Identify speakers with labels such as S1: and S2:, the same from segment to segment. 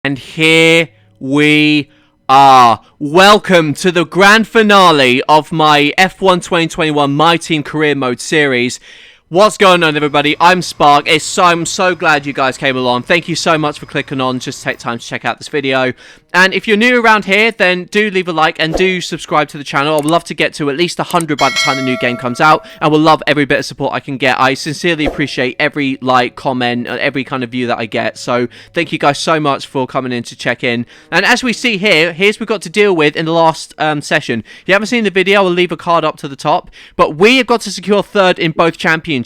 S1: And here we are. Welcome to the grand finale of my F1 2021 My Team Career Mode series. What's going on, everybody? I'm Spark. I'm so glad you guys came along. Thank you so much for clicking on. Just take time to check out this video. And if you're new around here, then do leave a like and do subscribe to the channel. I would love to get to at least 100 by the time the new game comes out. And will love every bit of support I can get. I sincerely appreciate every like, comment, and every kind of view that I get. So thank you guys so much for coming in to check in. And as we see here, here's what we've got to deal with in the last session. If you haven't seen the video, I'll leave a card up to the top. But we have got to secure third in both championships.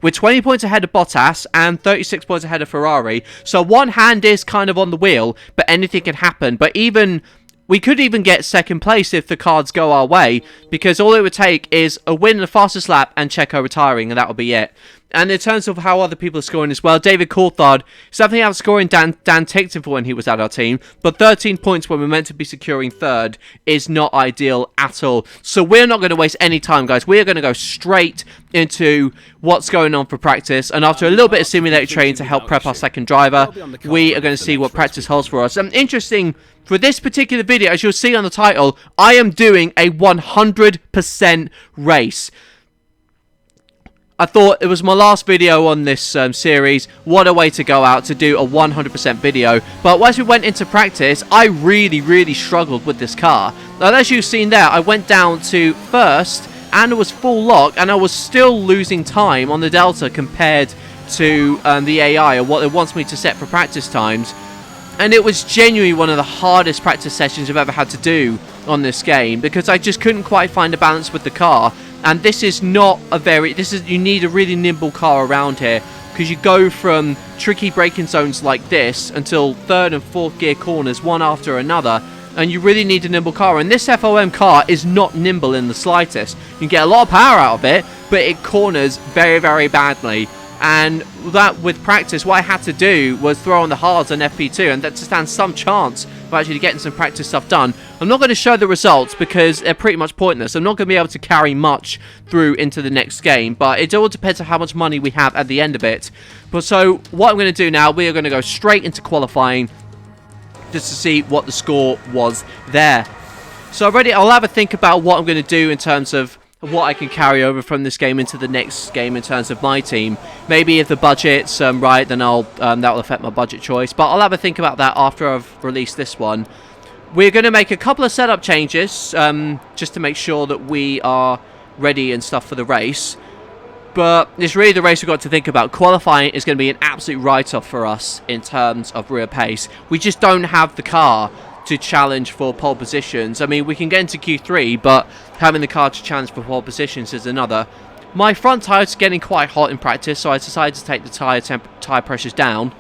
S1: We're 20 points ahead of Bottas and 36 points ahead of Ferrari. So one hand is kind of on the wheel, but anything can happen. But we could even get second place if the cards go our way, because all it would take is a win in the fastest lap and Checo retiring, and that would be it. And in terms of how other people are scoring as well, David Coulthard, something outscoring Dan Tickton for when he was at our team, but 13 points when we're meant to be securing third is not ideal at all. So we're not going to waste any time, guys. We're going to go straight into what's going on for practice, and after a little bit of simulator training to help prep our second driver, we are going to see what practice holds for us. And interesting, for this particular video, as you'll see on the title, I am doing a 100% race. I thought it was my last video on this series. What a way to go out to do a 100% video. But as we went into practice, I really struggled with this car. Now, as you've seen there, I went down to first and it was full lock, and I was still losing time on the Delta compared to the AI, or what it wants me to set for practice times. And it was genuinely one of the hardest practice sessions I've ever had to do on this game, because I just couldn't quite find a balance with the car. And this is not you need a really nimble car around here, because you go from tricky braking zones like this until third and fourth gear corners one after another, and you really need a nimble car. And this FOM car is not nimble in the slightest. You can get a lot of power out of it, but it corners very badly. And that, with practice, what I had to do was throw on the hards on FP2, and that to stand some chance of actually getting some practice stuff done. I'm not going to show the results because they're pretty much pointless. I'm not going to be able to carry much through into the next game, but it all depends on how much money we have at the end of it. But so what I'm going to do now, we are going to go straight into qualifying just to see what the score was there. So I'll have a think about what I'm going to do in terms of what I can carry over from this game into the next game in terms of my team. Maybe if the budget's right, then that will affect my budget choice. But I'll have a think about that after I've released this one. We're going to make a couple of setup changes just to make sure that we are ready and stuff for the race. But it's really the race we've got to think about. Qualifying is going to be an absolute write-off for us in terms of rear pace. We just don't have the car to challenge for pole positions. I mean, we can get into Q3, but having the car to challenge for pole positions is another. My front tyres are getting quite hot in practice, so I decided to take the tyre pressures down,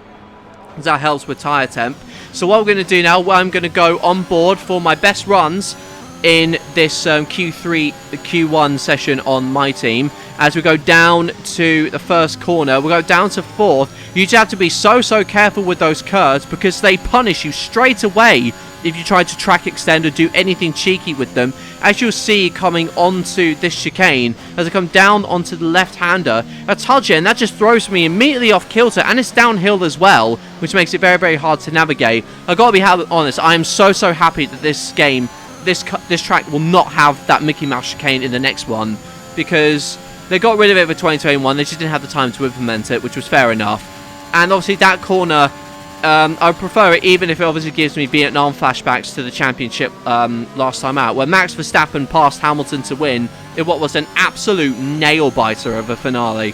S1: because that helps with tyre temp. So what we're going to do now, I'm going to go on board for my best runs in this Q1 session on my team. As we go down to the first corner, we'll go down to fourth. You just have to be so careful with those curves, because they punish you straight away if you try to track extend or do anything cheeky with them. As you'll see coming onto this chicane, as I come down onto the left-hander, I touch it and that just throws me immediately off kilter, and it's downhill as well, which makes it very hard to navigate. I've got to be honest, I am so happy that this game, this track will not have that Mickey Mouse chicane in the next one, because they got rid of it for 2021, they just didn't have the time to implement it, which was fair enough. And obviously that corner, I prefer it, even if it obviously gives me Vietnam flashbacks to the championship last time out, where Max Verstappen passed Hamilton to win in what was an absolute nail-biter of a finale.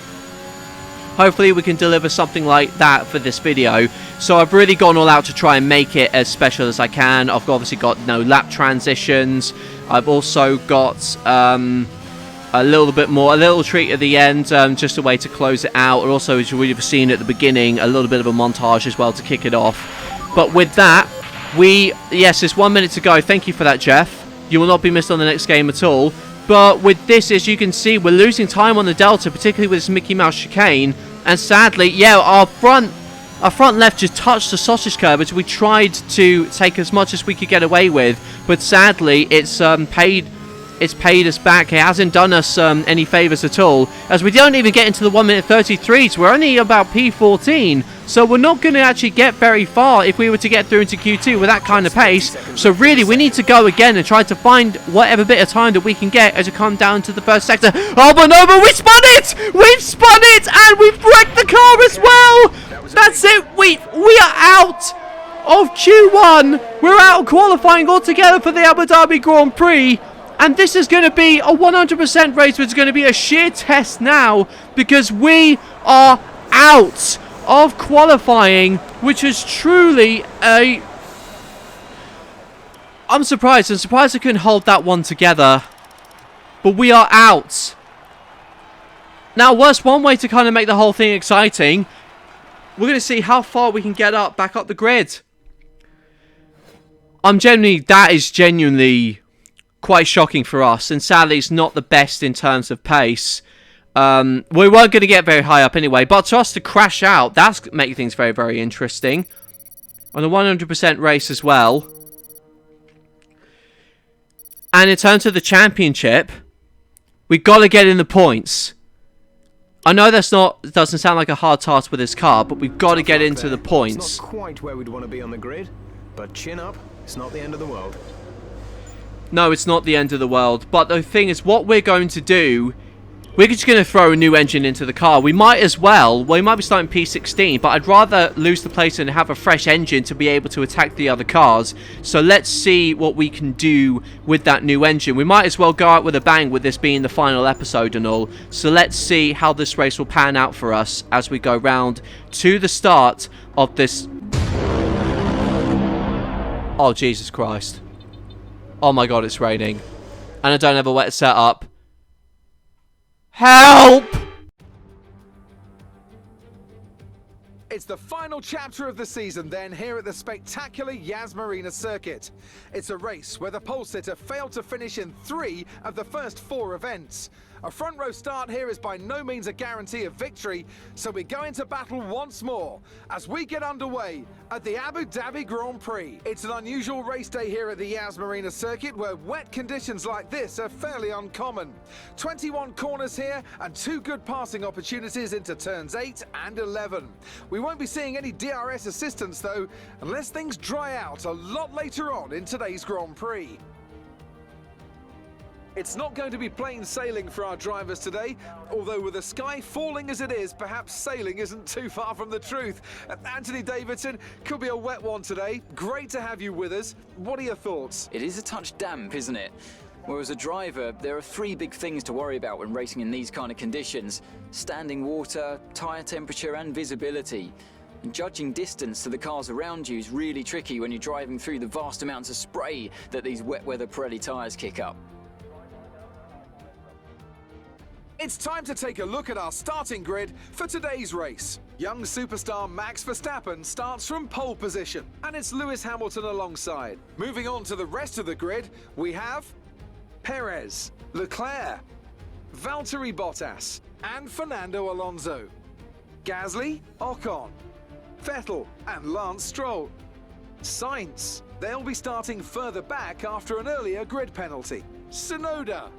S1: Hopefully we can deliver something like that for this video. So I've really gone all out to try and make it as special as I can. I've obviously got no lap transitions. I've also got a little treat at the end, just a way to close it out. And also, as you would have seen at the beginning, a little bit of a montage as well to kick it off. But with that, yes, there's 1 minute to go. Thank you for that, Jeff. You will not be missed on the next game at all. But with this, as you can see, we're losing time on the Delta, particularly with this Mickey Mouse chicane. And sadly, yeah, our front left just touched the sausage curve as we tried to take as much as we could get away with. But sadly, it's paid it's paid us back. It hasn't done us any favours at all, as we don't even get into the 1 minute 33, so we're only about P14, so we're not going to actually get very far if we were to get through into Q2 with that kind of pace. So really, we need to go again and try to find whatever bit of time that we can get as we come down to the first sector. Oh, but no, but we spun it! We've spun it, and we've wrecked the car as well! That's it, we are out of Q1. We're out of qualifying altogether for the Abu Dhabi Grand Prix. And this is going to be a 100% race, which is going to be a sheer test now, because we are out of qualifying, which is truly a... I'm surprised I couldn't hold that one together. But we are out. Now, one way to kind of make the whole thing exciting, we're going to see how far we can get back up the grid. That is genuinely quite shocking for us, and sadly it's not the best in terms of pace. We weren't going to get very high up anyway, but to us to crash out, that's making things very, very interesting. On a 100% race as well. And in terms of the championship, we've got to get in the points. I know it doesn't sound like a hard task with this car, but we've got to get into the points.
S2: It's not quite where we'd want to be on the grid, but chin up, it's not the end of the world.
S1: No, it's not the end of the world. But the thing is, what we're going to do, we're just going to throw a new engine into the car. We might as well. We might be starting P16, but I'd rather lose the place and have a fresh engine to be able to attack the other cars. So let's see what we can do with that new engine. We might as well go out with a bang with this being the final episode and all. So let's see how this race will pan out for us as we go round to the start of this. Oh, Jesus Christ. Oh my god, it's raining. And I don't have a wet setup. Help!
S3: It's the final chapter of the season then here at the spectacular Yas Marina circuit. It's a race where the pole sitter failed to finish in 3 of the first 4 events. A front row start here is by no means a guarantee of victory, so we go into battle once more as we get underway at the Abu Dhabi Grand Prix. It's an unusual race day here at the Yas Marina circuit where wet conditions like this are fairly uncommon. 21 corners here and 2 good passing opportunities into turns 8 and 11. We won't be seeing any DRS assistance though, unless things dry out a lot later on in today's Grand Prix. It's not going to be plain sailing for our drivers today, although with the sky falling as it is, perhaps sailing isn't too far from the truth. Anthony Davidson, could be a wet one today. Great to have you with us. What are your thoughts?
S4: It is a touch damp, isn't it? Well, as a driver, there are 3 big things to worry about when racing in these kind of conditions: standing water, tyre temperature and visibility. And judging distance to the cars around you is really tricky when you're driving through the vast amounts of spray that these wet weather Pirelli tyres kick up.
S3: It's time to take a look at our starting grid for today's race. Young superstar Max Verstappen starts from pole position, and it's Lewis Hamilton alongside. Moving on to the rest of the grid, we have Perez, Leclerc, Valtteri Bottas, and Fernando Alonso. Gasly, Ocon, Vettel, and Lance Stroll. Sainz, they'll be starting further back after an earlier grid penalty. Tsunoda,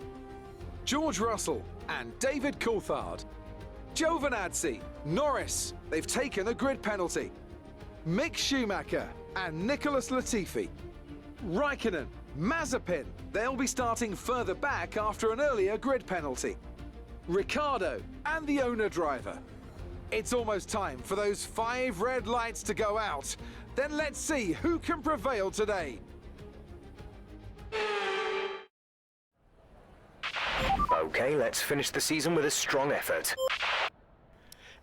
S3: George Russell, and David Coulthard. Giovinazzi, Norris, they've taken a grid penalty. Mick Schumacher and Nicholas Latifi. Raikkonen, Mazepin, they'll be starting further back after an earlier grid penalty. Ricciardo and the owner driver. It's almost time for those 5 red lights to go out. Then let's see who can prevail today.
S2: Okay, let's finish the season with a strong effort.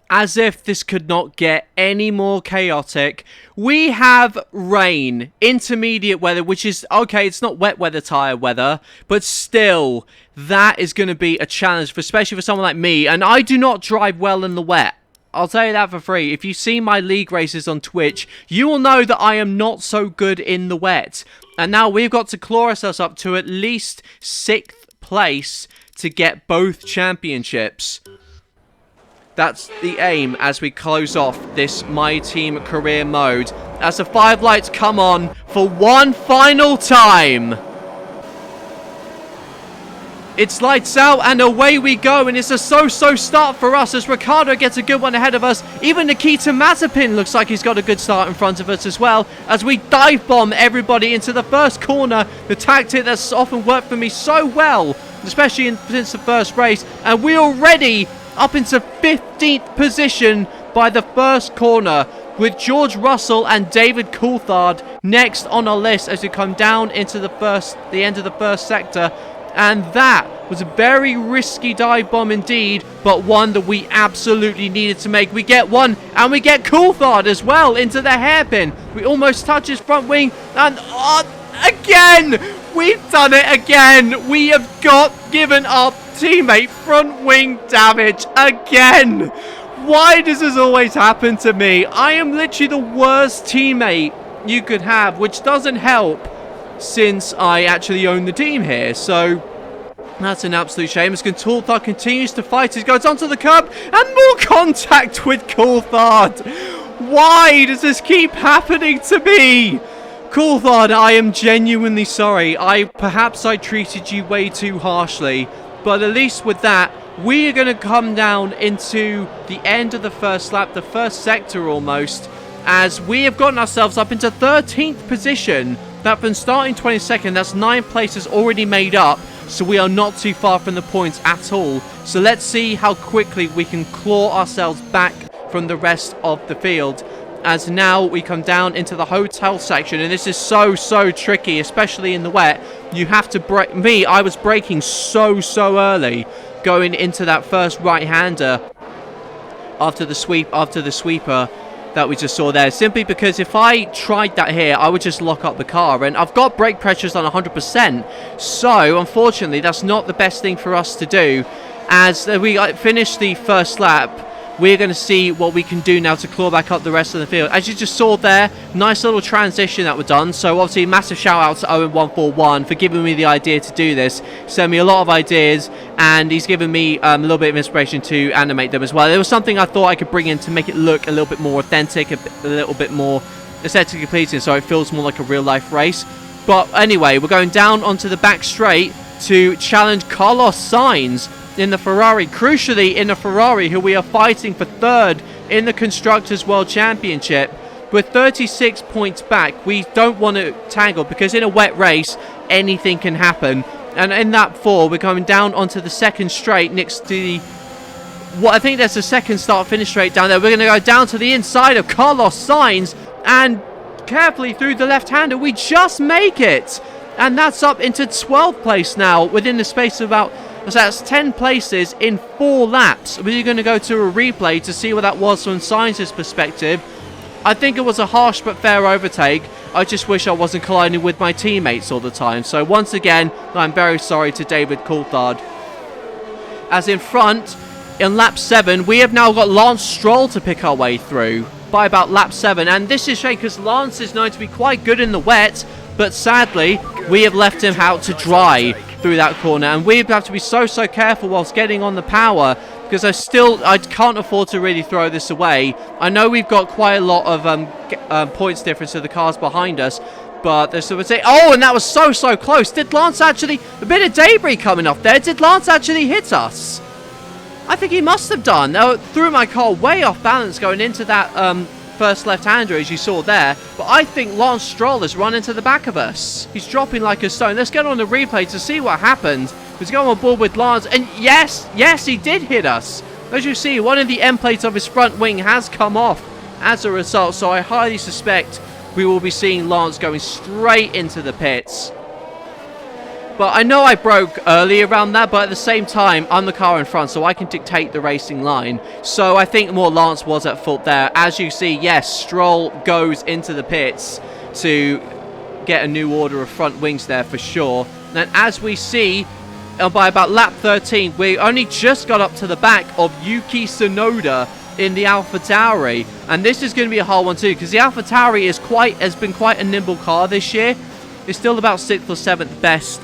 S1: As if this could not get any more chaotic, we have rain, intermediate weather, which is, okay, it's not wet weather tyre weather, but still, that is going to be a challenge, especially for someone like me, and I do not drive well in the wet. I'll tell you that for free. If you see my league races on Twitch, you will know that I am not so good in the wet. And now we've got to claw ourselves up to at least 6th place to get both championships. That's the aim as we close off this MyTeam career mode. As the 5 lights come on for one final time. It's lights out and away we go, and it's a so-so start for us as Ricciardo gets a good one ahead of us. Even Nikita Mazepin looks like he's got a good start in front of us as well, as we dive bomb everybody into the first corner, the tactic that's often worked for me so well, especially since the first race, and we're already up into 15th position by the first corner, with George Russell and David Coulthard next on our list as we come down into the end of the first sector. And that was a very risky dive bomb indeed, but one that we absolutely needed to make. We get one, and we get Coulthard as well into the hairpin. We almost touch his front wing, and again, we've done it again. We have given our teammate front wing damage again. Why does this always happen to me? I am literally the worst teammate you could have, which doesn't help since I actually own the team here. So that's an absolute shame. As Coulthard continues to fight, he goes onto the curb and more contact with Coulthard. Why does this keep happening to me? Coulthard, I am genuinely sorry. Perhaps I treated you way too harshly, but at least with that, we are going to come down into the end of the first lap, the first sector almost, as we have gotten ourselves up into 13th position. That from starting 22nd, that's 9 places already made up, so we are not too far from the points at all. So let's see how quickly we can claw ourselves back from the rest of the field, as now we come down into the hotel section, and this is so tricky, especially in the wet. You have to brake. I was braking so early going into that first right-hander after the sweeper that we just saw there, simply because if I tried that here, I would just lock up the car, and I've got brake pressures on 100%, so unfortunately that's not the best thing for us to do. As we finish the first lap, we're going to see what we can do now to claw back up the rest of the field. As you just saw there, nice little transition that we're done. So obviously massive shout out to Owen141 for giving me the idea to do this. Sent me a lot of ideas, and he's given me a little bit of inspiration to animate them as well. It was something I thought I could bring in to make it look a little bit more authentic, a little bit more aesthetically pleasing, so it feels more like a real life race. But anyway, we're going down onto the back straight to challenge Carlos Sainz in the Ferrari, crucially in the Ferrari, who we are fighting for 3rd in the Constructors' World Championship. We're 36 points back. We don't want to tangle, because in a wet race, anything can happen. And in that 4, we're coming down onto the second straight next to the... I think there's a second start-finish straight down there. We're going to go down to the inside of Carlos Sainz, and carefully through the left-hander, we just make it. And that's up into 12th place now, within the space of about... So that's 10 places in 4 laps. We're going to go to a replay to see what that was from Sainz's perspective. I think it was a harsh but fair overtake. I just wish I wasn't colliding with my teammates all the time. So once again, I'm very sorry to David Coulthard. As in front, in lap 7, we have now got Lance Stroll to pick our way through by about lap 7. And this is shame, because Lance is known to be quite good in the wet, but sadly, we have left him out to dry through that corner, and we have to be so careful whilst getting on the power, because I can't afford to really throw this away. I know we've got quite a lot of points difference to the cars behind us, but there's someone say, oh, and that was so close. Did Lance actually, a bit of debris coming off there, did Lance actually hit us? I think he must have done. Now, threw my car way off balance going into that first left-hander, as you saw there, but I think Lance Stroll has run into the back of us. He's dropping like a stone. Let's get on the replay to see what happened. He's going on board with Lance, and yes, he did hit us. As you see, one of the end plates of his front wing has come off as a result, so I highly suspect we will be seeing Lance going straight into the pits. But I know I broke early around that, but at the same time, I'm the car in front, so I can dictate the racing line. So I think more Lance was at fault there. As you see, yes, Stroll goes into the pits to get a new order of front wings there for sure. And as we see, by about lap 13, we only just got up to the back of Yuki Tsunoda in the AlphaTauri. And this is going to be a hard one too, because the AlphaTauri has been quite a nimble car this year. It's still about 6th or 7th best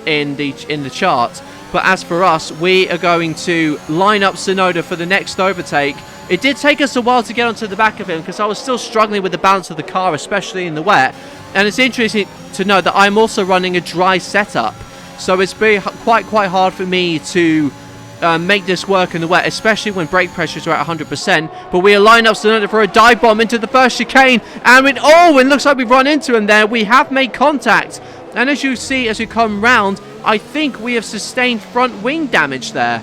S1: in the chart. But as for us, we are going to line up Tsunoda for the next overtake. It did take us a while to get onto the back of him, because I was still struggling with the balance of the car, especially in the wet. And it's interesting to know that I'm also running a dry setup. So it's been quite hard for me to make this work in the wet, especially when brake pressures are at 100%. But we are lined up Tsunoda for a dive bomb into the first chicane, and it looks like we've run into him there. We have made contact, and as you see as we come round, I think we have sustained front wing damage there.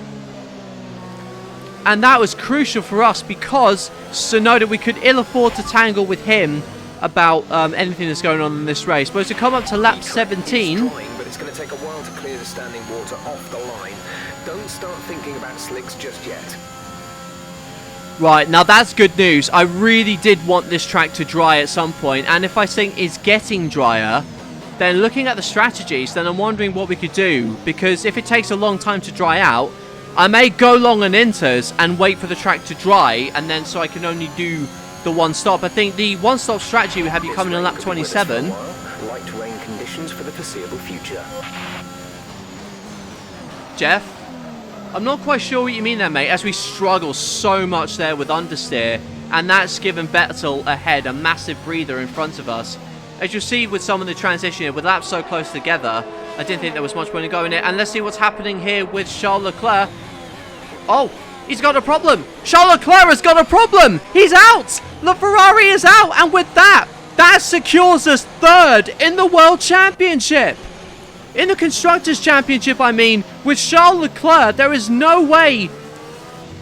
S1: And that was crucial for us because Tsunoda, we could ill afford to tangle with him about anything that's going on in this race. But as we come up to lap 17...
S2: But it's going to take a while to clear the standing water off the line. Don't start thinking about slicks just yet.
S1: Right, now that's good news. I really did want this track to dry at some point, and if I think it's getting drier, then looking at the strategies, then I'm wondering what we could do, because if it takes a long time to dry out, I may go long on inters and wait for the track to dry, and then so I can only do the one stop. I think the one stop strategy would have you coming in lap 27.
S2: Light rain conditions for the foreseeable future.
S1: Jeff, I'm not quite sure what you mean there, mate, as we struggle so much there with understeer, and that's given Vettel ahead a massive breather in front of us. As you'll see with some of the transition here, with laps so close together, I didn't think there was much point in going it. And let's see what's happening here with Charles Leclerc. Oh, he's got a problem. Charles Leclerc has got a problem. He's out. The Ferrari is out. And with that, that secures us third in the World Championship. In the Constructors' Championship, I mean, with Charles Leclerc, there is no way,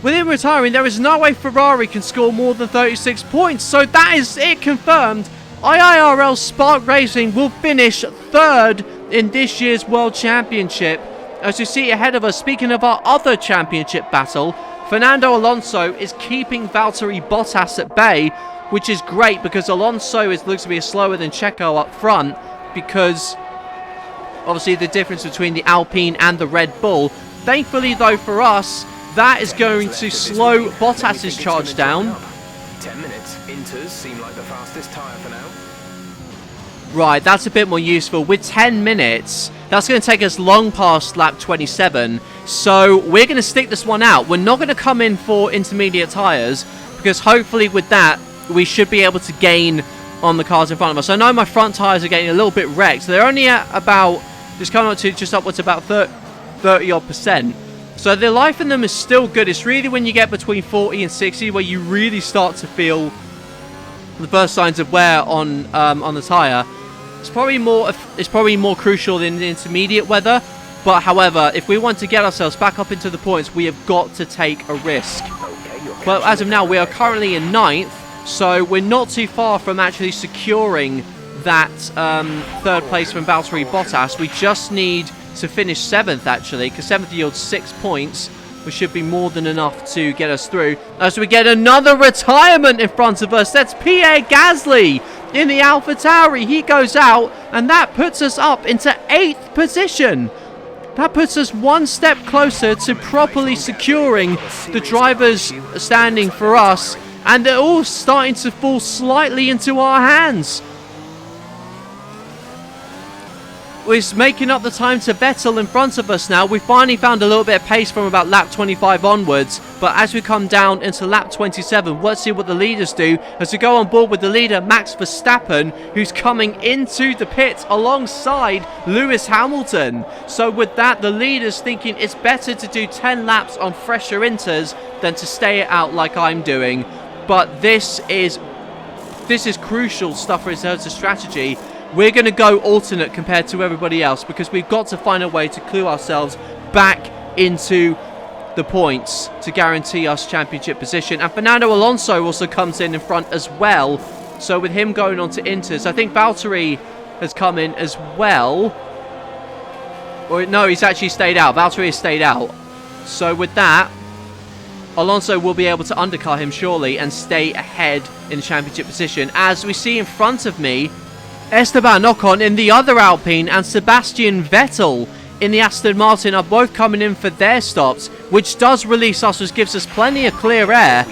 S1: with him retiring, there is no way Ferrari can score more than 36 points. So that is it confirmed. IIRL Spark Racing will finish third in this year's World Championship. As you see ahead of us, speaking of our other championship battle, Fernando Alonso is keeping Valtteri Bottas at bay, which is great because Alonso looks to be slower than Checo up front, because obviously the difference between the Alpine and the Red Bull. Thankfully though for us, that is going to slow Bottas's charge down.
S2: 10 minutes. Inters seem like the fastest tyre for now.
S1: Right, that's a bit more useful. With 10 minutes, that's going to take us long past lap 27. So we're going to stick this one out. We're not going to come in for intermediate tyres, because hopefully with that, we should be able to gain on the cars in front of us. I know my front tyres are getting a little bit wrecked. They're only at about, just coming up to just upwards about 30 odd %. So the life in them is still good. It's really when you get between 40 and 60 where you really start to feel the first signs of wear on the tyre. It's probably more crucial than the intermediate weather. But however, if we want to get ourselves back up into the points, we have got to take a risk. But as of now, we are currently in 9th, so we're not too far from actually securing that third place from Valtteri Bottas. We just need to finish 7th actually, because 7th yields 6 points, which should be more than enough to get us through. As we get another retirement in front of us, that's Pierre Gasly in the AlphaTauri. He goes out, and that puts us up into 8th position. That puts us one step closer to properly securing the driver's standing for us, and they're all starting to fall slightly into our hands. We're making up the time to Vettel in front of us now. We finally found a little bit of pace from about lap 25 onwards, but as we come down into lap 27, let's see what the leaders do as we go on board with the leader, Max Verstappen, who's coming into the pit alongside Lewis Hamilton. So with that, the leaders thinking it's better to do 10 laps on fresher inters than to stay it out like I'm doing. But this is crucial stuff for ourselves as strategy. We're going to go alternate compared to everybody else because we've got to find a way to clue ourselves back into the points to guarantee us championship position. And Fernando Alonso also comes in front as well. So with him going on to inters, I think Valtteri has come in as well. Or no, he's actually stayed out. Valtteri has stayed out. So with that, Alonso will be able to undercut him surely and stay ahead in the championship position. As we see in front of me, Esteban Ocon in the other Alpine and Sebastian Vettel in the Aston Martin are both coming in for their stops, which does release us, which gives us plenty of clear air.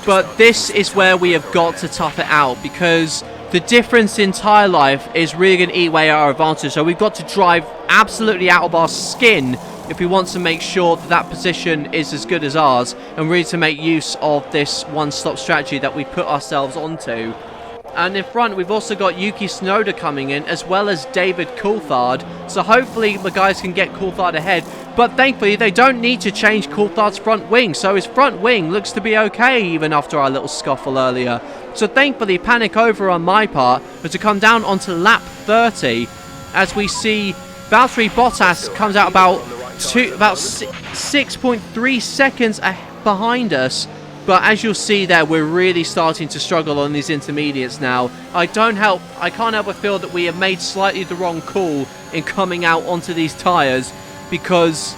S1: But this is where we have got to tough it out, because the difference in tyre life is really going to eat away at our advantage. So we've got to drive absolutely out of our skin if we want to make sure that that position is as good as ours, and really to make use of this one-stop strategy that we put ourselves onto. And in front, we've also got Yuki Tsunoda coming in, as well as David Coulthard. So hopefully the guys can get Coulthard ahead. But thankfully, they don't need to change Coulthard's front wing. So his front wing looks to be okay, even after our little scuffle earlier. So thankfully, panic over on my part, but to come down onto lap 30, as we see Valtteri Bottas comes out about 6.3 seconds behind us. But as you'll see there, we're really starting to struggle on these intermediates now. I can't help but feel that we have made slightly the wrong call in coming out onto these tyres, because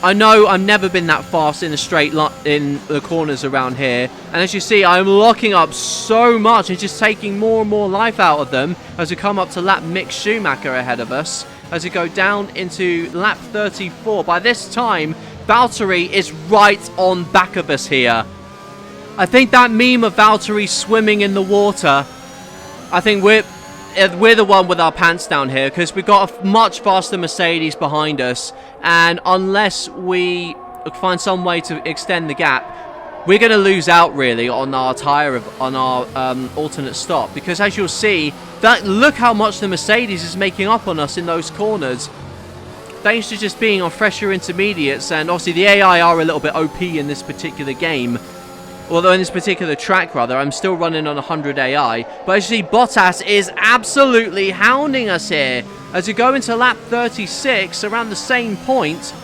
S1: I know I've never been that fast in a straight line in the corners around here. And as you see, I'm locking up so much and just taking more and more life out of them as we come up to lap Mick Schumacher ahead of us. As we go down into lap 34. By this time, Valtteri is right on back of us here. I think that meme of Valtteri swimming in the water, I think we're the one with our pants down here, because we've got a much faster Mercedes behind us, and unless we find some way to extend the gap, we're going to lose out really on our alternate stop, because as you'll see, look how much the Mercedes is making up on us in those corners. Thanks to just being on fresher intermediates, and obviously the AI are a little bit OP in this particular game. Although in this particular track, rather, I'm still running on 100 AI. But as you see, Bottas is absolutely hounding us here. As we go into lap 36, around the same point,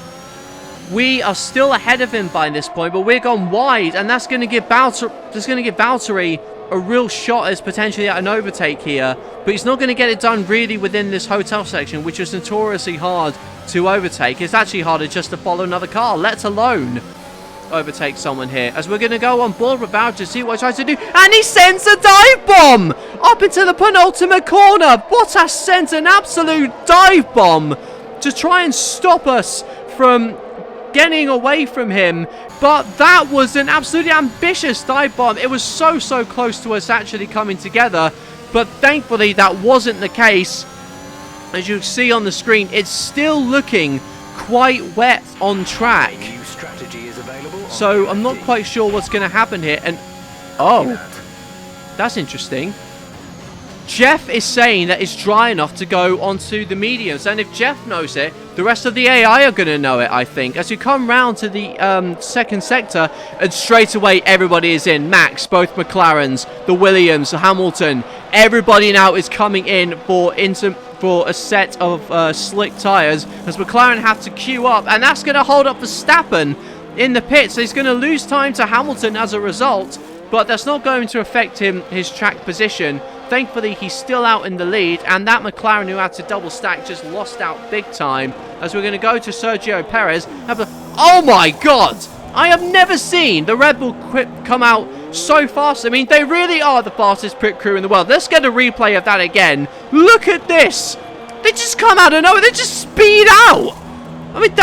S1: we are still ahead of him by this point, but we're gone wide, and that's going to give Valtteri a real shot as potentially at an overtake here. But he's not going to get it done really within this hotel section, which is notoriously hard to overtake. It's actually harder just to follow another car, let alone overtake someone here. As we're going to go on board with Valtteri to see what he tries to do, and he sends a dive bomb up into the penultimate corner. Bottas sent an absolute dive bomb to try and stop us from getting away from him, but that was an absolutely ambitious dive bomb. It was so close to us actually coming together, but thankfully that wasn't the case. As you see on the screen, it's still looking quite wet on track, so I'm not quite sure what's going to happen here. And oh, that's interesting. Jeff is saying that it's dry enough to go onto the mediums, and if Jeff knows it, the rest of the AI are going to know it, I think. As you come round to the second sector, and straight away everybody is in. Max, both McLarens, the Williams, the Hamilton, everybody now is coming in for a set of slick tyres, as McLaren have to queue up, and that's going to hold up Verstappen in the pits. So he's going to lose time to Hamilton as a result, but that's not going to affect his track position. Thankfully, he's still out in the lead, and that McLaren who had to double stack just lost out big time. As we're going to go to Sergio Perez. Oh my god! I have never seen the Red Bull come out so fast. I mean, they really are the fastest pit crew in the world. Let's get a replay of that again. Look at this! They just come out of nowhere. They just speed out! I mean,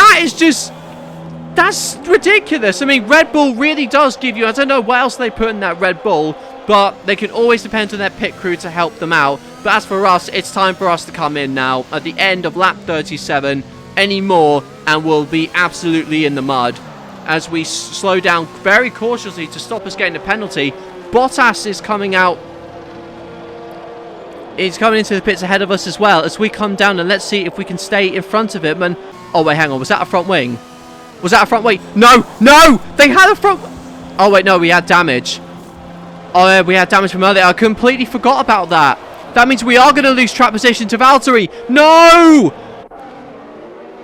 S1: that's ridiculous. I mean, Red Bull really does give you, I don't know what else they put in that Red Bull, but they can always depend on their pit crew to help them out. But as for us, it's time for us to come in now at the end of lap 37 anymore, and we'll be absolutely in the mud as we slow down very cautiously to stop us getting a penalty. Bottas is coming out. He's coming into the pits ahead of us as well as we come down, and let's see if we can stay in front of him. And oh wait, hang on, was that a front wing? Was that a front wing? No, they had a front. Oh wait, no, we had damage. Oh yeah, we had damage from earlier. I completely forgot about that. That means we are going to lose track position to Valtteri. No!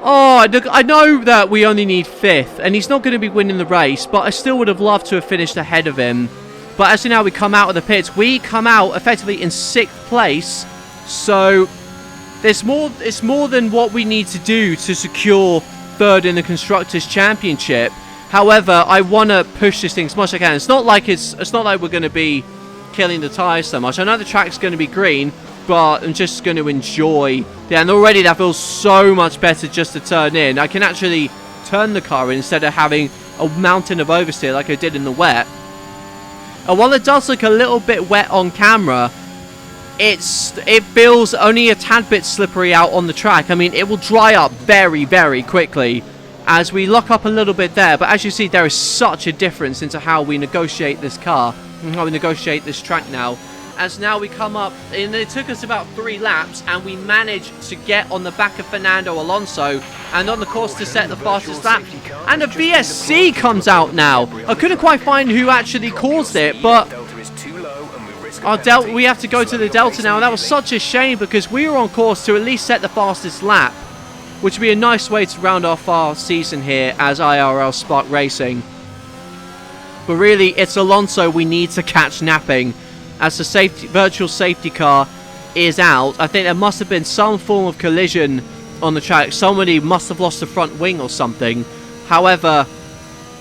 S1: Oh, I know that we only need 5th, and he's not going to be winning the race, but I still would have loved to have finished ahead of him. But as you know, we come out of the pits. We come out effectively in 6th place, so it's more than what we need to do to secure 3rd in the Constructors' Championship. However, I want to push this thing as much as I can. It's not like we're going to be killing the tyres so much. I know the track's going to be green, but I'm just going to enjoy. Yeah, and already that feels so much better just to turn in. I can actually turn the car in instead of having a mountain of oversteer like I did in the wet. And while it does look a little bit wet on camera, it feels only a tad bit slippery out on the track. I mean, it will dry up very, very quickly. as we lock up a little bit there. But as you see, there is such a difference into how we negotiate this car and how we negotiate this track now. As now we come up, and it took us about 3 laps, and we managed to get on the back of Fernando Alonso and on the course to set the fastest lap. And a VSC comes out now. I couldn't quite find who actually caused it, but we have to go to the Delta now, and that was such a shame because we were on course to at least set the fastest lap, which would be a nice way to round off our season here as IRL Spark Racing. But really, it's Alonso we need to catch napping, as the virtual safety car is out. I think there must have been some form of collision on the track. Somebody must have lost the front wing or something. However,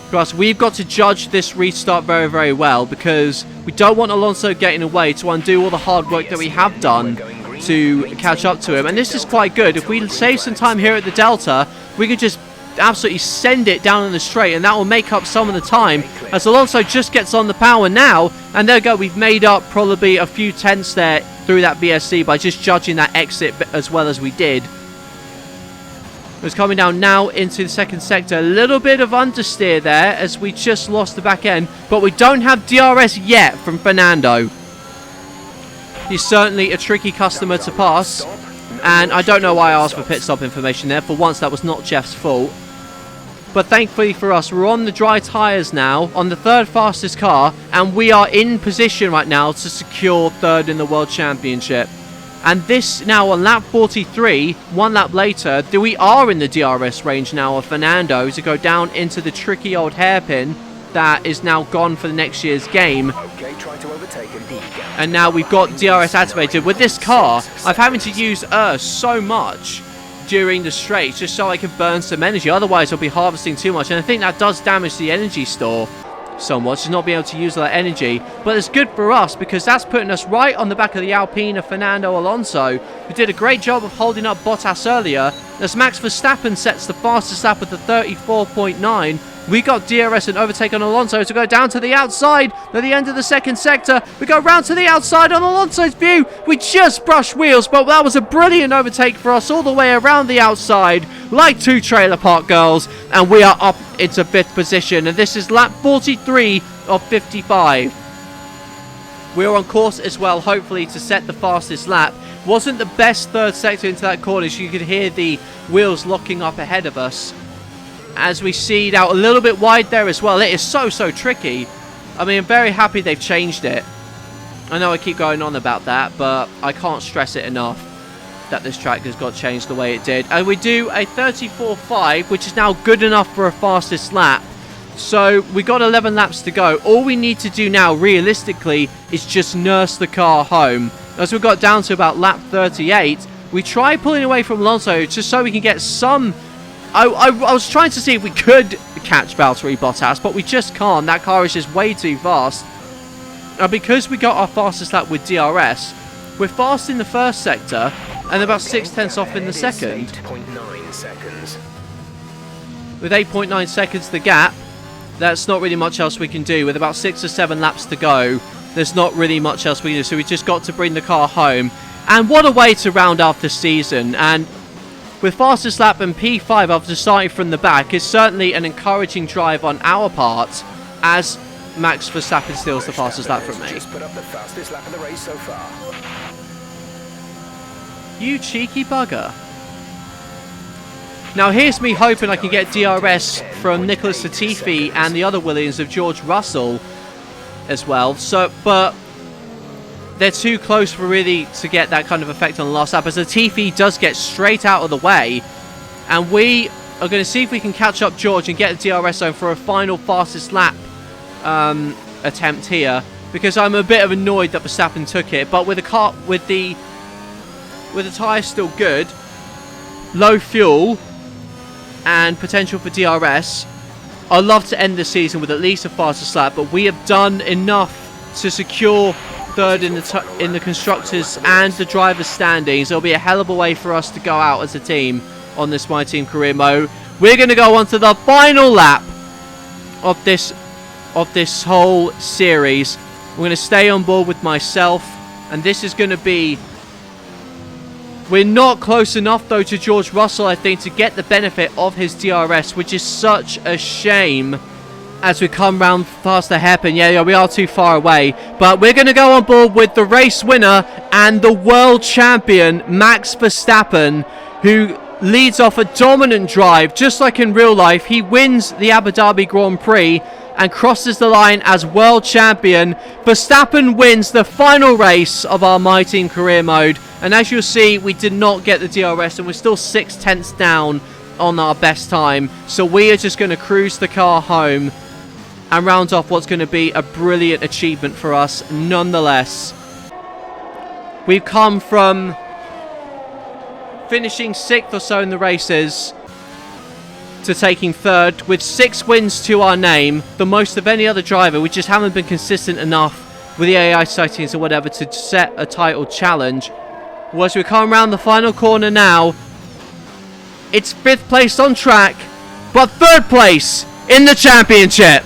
S1: for us, we've got to judge this restart very, very well, because we don't want Alonso getting away to undo all the hard work that we have done to catch up to him. And this is quite good. If we save some time here at the Delta, we could just absolutely send it down in the straight, and that will make up some of the time as Alonso just gets on the power now. And there we go, we've made up probably a few tenths there through that VSC by just judging that exit as well as we did. It's coming down now into the second sector. A little bit of understeer there as we just lost the back end, but we don't have DRS yet from Fernando. He's certainly a tricky customer to pass, and I don't know why I asked for pit stop information there. For once, that was not Jeff's fault. But thankfully for us, we're on the dry tyres now, on the 3rd fastest car, and we are in position right now to secure 3rd in the World Championship. And this now on lap 43, 1 lap later, we are in the DRS range now of Fernando to go down into the tricky old hairpin that is now gone for the next year's game. And now we've got DRS activated. With this car, I'm having to use so much during the straights just so I can burn some energy. Otherwise, I'll be harvesting too much. And I think that does damage the energy store somewhat, to not be able to use that energy. But it's good for us because that's putting us right on the back of the Alpine of Fernando Alonso, who did a great job of holding up Bottas earlier. As Max Verstappen sets the fastest lap with the 34.9, we got DRS and overtake on Alonso to go down to the outside at the end of the second sector. We go round to the outside on Alonso's view. We just brushed wheels, but that was a brilliant overtake for us all the way around the outside, like 2 trailer park girls, and we are up into 5th position. And this is lap 43 of 55. We're on course as well, hopefully, to set the fastest lap. Wasn't the best 3rd sector into that corner, so you could hear the wheels locking up ahead of us. As we see now a little bit wide there as well. It is so tricky. I mean, I'm very happy they've changed it. I know I keep going on about that, but I can't stress it enough that this track has got changed the way it did. And we do a 34.5, which is now good enough for a fastest lap. So we got 11 laps to go. All we need to do now, realistically, is just nurse the car home. As we got down to about lap 38, we tried pulling away from Alonso just so we can get some... I was trying to see if we could catch Valtteri Bottas, but we just can't. That car is just way too fast. And because we got our fastest lap with DRS, we're fast in the 1st sector and about 6 tenths off in the 2nd.
S2: 8.9 seconds.
S1: With 8.9 seconds the gap, that's not really much else we can do. With about 6 or 7 laps to go, there's not really much else we can do. So we just got to bring the car home. And what a way to round off the season. And with fastest lap and P5 after starting from the back is certainly an encouraging drive on our part, as Max Verstappen steals the fastest lap from me.
S2: Just put up the fastest lap of the race so far.
S1: You cheeky bugger. Now here's me hoping I can get DRS from Nicholas Latifi and the other Williams of George Russell as well. But they're too close for really to get that kind of effect on the last lap, as Latifi does get straight out of the way. And we are going to see if we can catch up George and get the DRS zone for a final fastest lap attempt here, because I'm a bit of annoyed that Verstappen took it. But with the car, with the tyres still good, low fuel, and potential for DRS, I'd love to end the season with at least a fastest lap. But we have done enough to secure 3rd in the constructors and the drivers standings. It'll be a hell of a way for us to go out as a team on this MyTeam career mode. We're going to go on to the final lap of this whole series. We're going to stay on board with myself, and this is going to be We're not close enough, though, to George Russell, I think, to get the benefit of his DRS, which is such a shame as we come round past the hairpin. Yeah, we are too far away. But we're going to go on board with the race winner and the world champion, Max Verstappen, who leads off a dominant drive. Just like in real life, he wins the Abu Dhabi Grand Prix and crosses the line as world champion. Verstappen wins the final race of our MyTeam career mode. And as you'll see, we did not get the DRS and we're still 6/10 down on our best time. So we are just going to cruise the car home and round off what's going to be a brilliant achievement for us nonetheless. We've come from finishing 6th or so in the races to taking 3rd with 6 wins to our name, the most of any other driver. We just haven't been consistent enough with the AI sightings or whatever to set a title challenge. Well, as we come around the final corner now, it's 5th place on track, but 3rd place in the championship.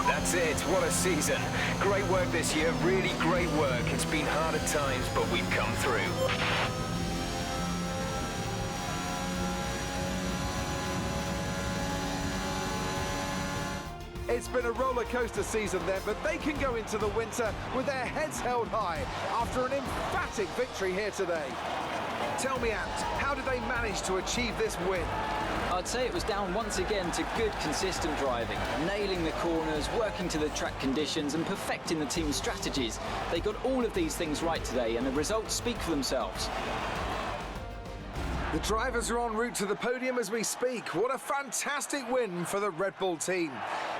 S2: That's it. What a season. Great work this year. Really great work. It's been hard at times, but we've come through.
S3: It's been a roller coaster season then, but they can go into the winter with their heads held high after an emphatic victory here today. Tell me, Ant, how did they manage to achieve this win?
S4: I'd say it was down once again to good, consistent driving, nailing the corners, working to the track conditions and perfecting the team's strategies. They got all of these things right today and the results speak for themselves.
S3: The drivers are en route to the podium as we speak. What a fantastic win for the Red Bull team.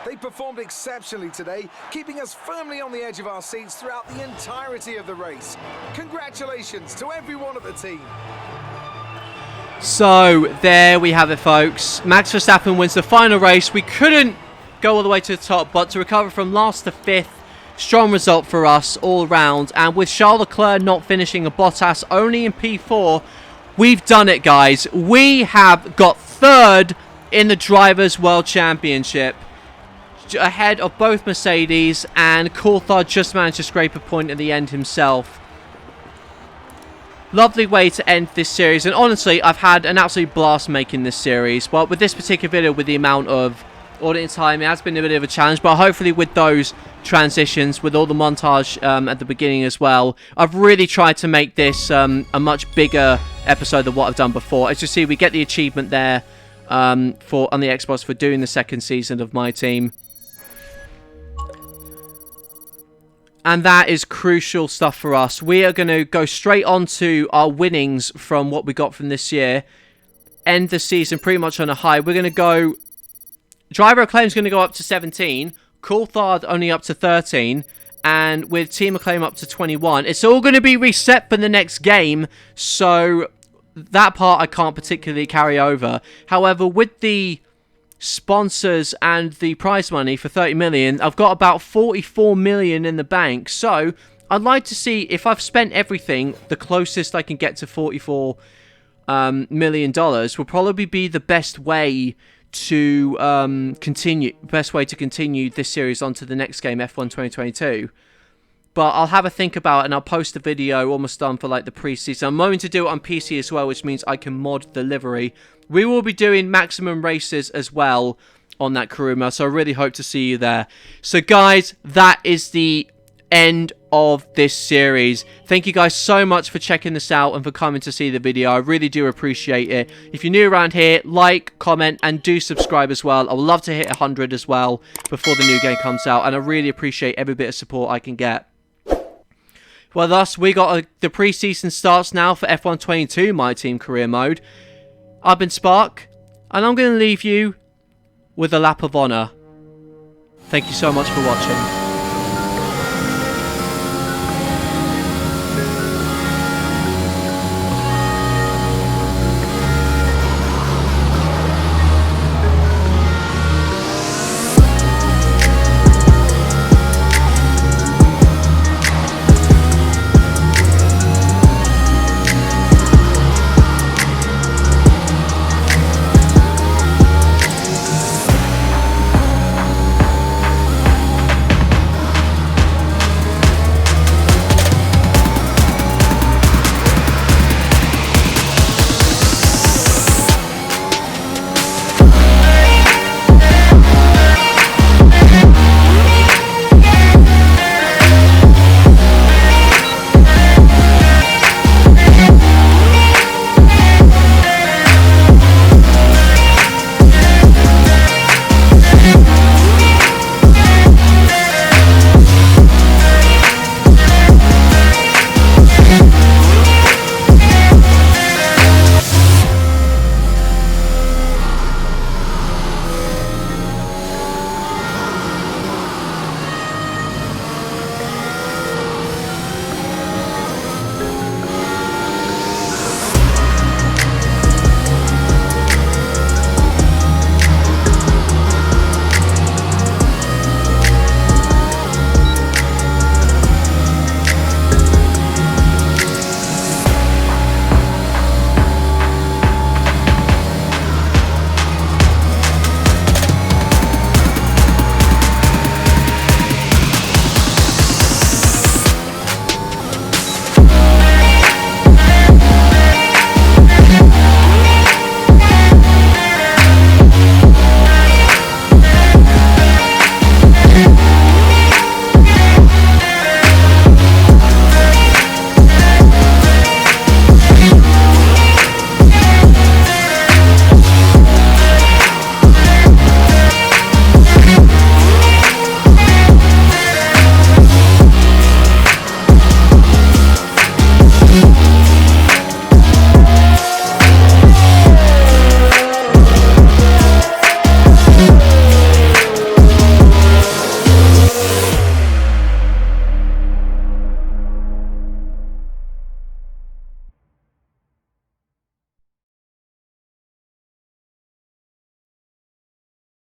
S3: They performed exceptionally today, keeping us firmly on the edge of our seats throughout the entirety of the race. Congratulations to everyone at the team.
S1: So, there we have it, folks. Max Verstappen wins the final race. We couldn't go all the way to the top, but to recover from last to 5th, strong result for us all round. And with Charles Leclerc not finishing a Bottas only in P4, we've done it, guys. We have got 3rd in the Drivers' World Championship, ahead of both Mercedes, and Coulthard just managed to scrape a point at the end himself. Lovely way to end this series, and honestly, I've had an absolute blast making this series. Well, with this particular video, with the amount of audience time, it has been a bit of a challenge, but hopefully with those transitions, with all the montage at the beginning as well, I've really tried to make this a much bigger episode than what I've done before. As you see, we get the achievement there on the Xbox for doing the 2nd season of MyTeam. And that is crucial stuff for us. We are going to go straight on to our winnings from what we got from this year. End the season pretty much on a high. We're going to go... Driver Acclaim is going to go up to 17. Coulthard only up to 13. And with Team Acclaim up to 21. It's all going to be reset for the next game. So that part I can't particularly carry over. However, with the sponsors and the prize money for 30 million, I've got about 44 million in the bank. So I'd like to see if I've spent everything, the closest I can get to 44 million dollars will probably be the best way to continue this series on to the next game, F1 2022. But I'll have a think about it and I'll post a video almost done for like the pre-season. I'm going to do it on PC as well, which means I can mod the livery. We will be doing maximum races as well on that career mode, so I really hope to see you there. So guys, that is the end of this series. Thank you guys so much for checking this out and for coming to see the video. I really do appreciate it. If you're new around here, like, comment, and do subscribe as well. I would love to hit 100 as well before the new game comes out, and I really appreciate every bit of support I can get. Well, thus, we got the pre-season starts now for F1 22 MyTeam career mode. I've been Spark, and I'm going to leave you with a lap of honour. Thank you so much for watching.